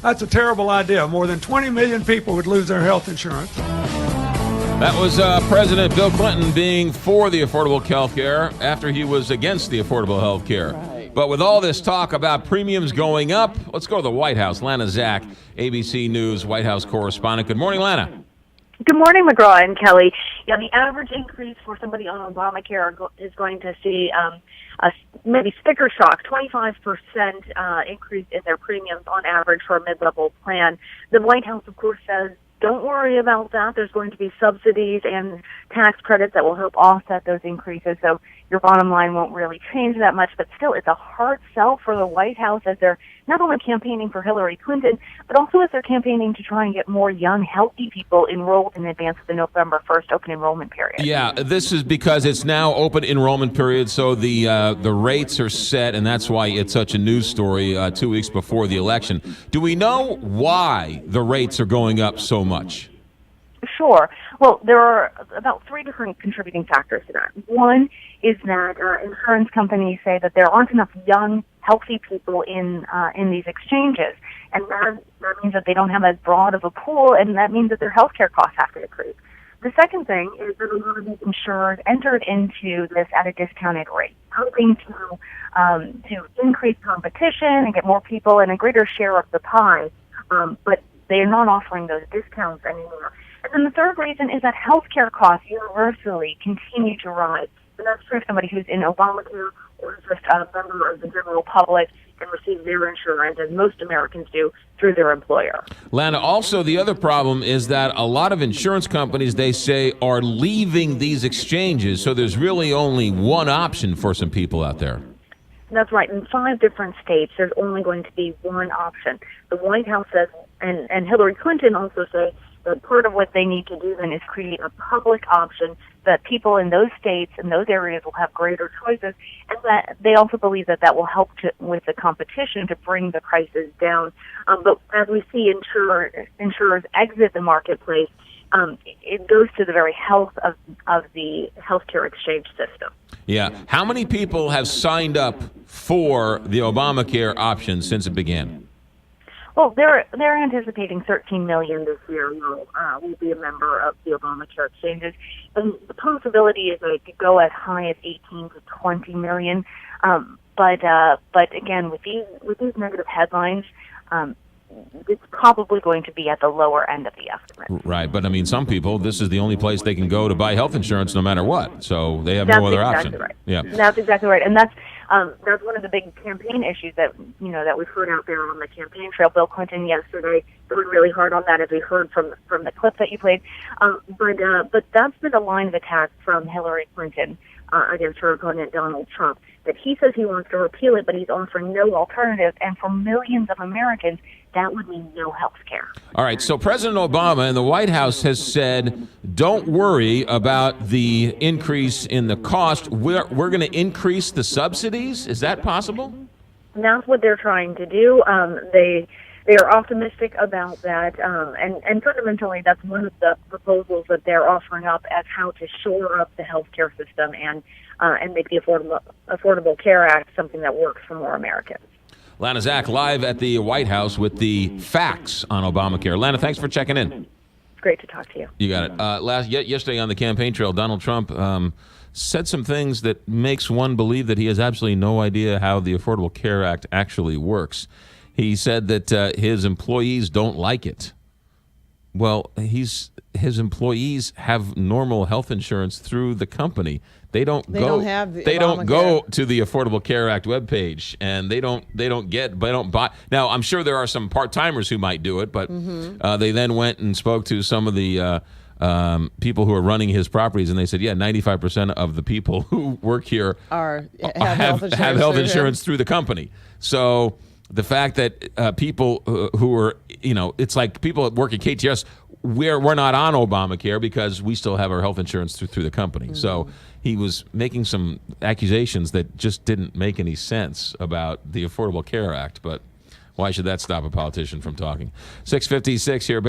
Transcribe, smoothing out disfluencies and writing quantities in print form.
That's a terrible idea. More than 20 million people would lose their health insurance. That was President Bill Clinton being for the affordable health care after he was against the affordable health care. Right. But with all this talk about premiums going up, let's go to the White House. Lana Zak, ABC News White House correspondent. Good morning, Lana. Good morning, McGraw and Kelly. Yeah, the average increase for somebody on Obamacare is going to see a maybe sticker shock, 25% increase in their premiums on average for a mid-level plan. The White House, of course, says, don't worry about that. There's going to be subsidies and tax credits that will help offset those increases, so your bottom line won't really change that much. But still, it's a hard sell for the White House as they're not only campaigning for Hillary Clinton, but also as they're campaigning to try and get more young, healthy people enrolled in advance of the November 1st open enrollment period. Yeah, this is because it's now open enrollment period, so the rates are set, and that's why it's such a news story 2 weeks before the election. Do we know why the rates are going up so much? Sure. Well, there are about three different contributing factors to that. One is that insurance companies say that there aren't enough young, healthy people in these exchanges, and that means that they don't have as broad of a pool, and that means that their health care costs have to increase. The second thing is that a lot of these insurers entered into this at a discounted rate, hoping to increase competition and get more people and a greater share of the pie, but they are not offering those discounts anymore. And then the third reason is that healthcare costs universally continue to rise. And that's true of somebody who's in Obamacare or just a member of the general public and receives their insurance, as most Americans do, through their employer. Lana, also the other problem is that a lot of insurance companies, they say, are leaving these exchanges, so there's really only one option for some people out there. That's right. In 5 different states, there's only going to be one option. The White House says, and Hillary Clinton also says, that part of what they need to do then is create a public option that people in those states and those areas will have greater choices, and that they also believe that that will help with the competition to bring the prices down. But as we see insurers exit the marketplace, it goes to the very health of the healthcare exchange system. Yeah. How many people have signed up for the Obamacare option since it began? Well, they're anticipating 13 million this year will be a member of the Obamacare exchanges, and the possibility is that it could go as high as 18 to 20 million. But again, with these negative headlines, it's probably going to be at the lower end of the estimate. Right, but I mean, some people, this is the only place they can go to buy health insurance no matter what, so they have no other option. Right. Yeah, that's exactly right, and that's one of the big campaign issues that we've heard out there on the campaign trail. Bill Clinton yesterday worked really hard on that, as we heard from the clip that you played. But that's been a line of attack from Hillary Clinton against her opponent Donald Trump, that he says he wants to repeal it, but he's offering no alternative, and for millions of Americans, that would mean no health care. All right, so President Obama and the White House has said, don't worry about the increase in the cost. We're going to increase the subsidies. Is that possible? And that's what they're trying to do. They are optimistic about that, and fundamentally, that's one of the proposals that they're offering up as how to shore up the healthcare system and make the Affordable Care Act something that works for more Americans. Lana Zak, live at the White House with the facts on Obamacare. Lana, thanks for checking in. It's great to talk to you. You got it. Yesterday on the campaign trail, Donald Trump said some things that makes one believe that he has absolutely no idea how the Affordable Care Act actually works. He said that his employees don't like it. Well, his employees have normal health insurance through the company. They don't go to the Affordable Care Act webpage, and they don't buy. Now, I'm sure there are some part-timers who might do it, but they then went and spoke to some of the people who are running his properties, and they said, yeah, 95% of the people who work here have health insurance through the company. So the fact that people who are, it's like people that work at KTS, we're not on Obamacare because we still have our health insurance through the company. Mm-hmm. So he was making some accusations that just didn't make any sense about the Affordable Care Act. But why should that stop a politician from talking? 6:56 here.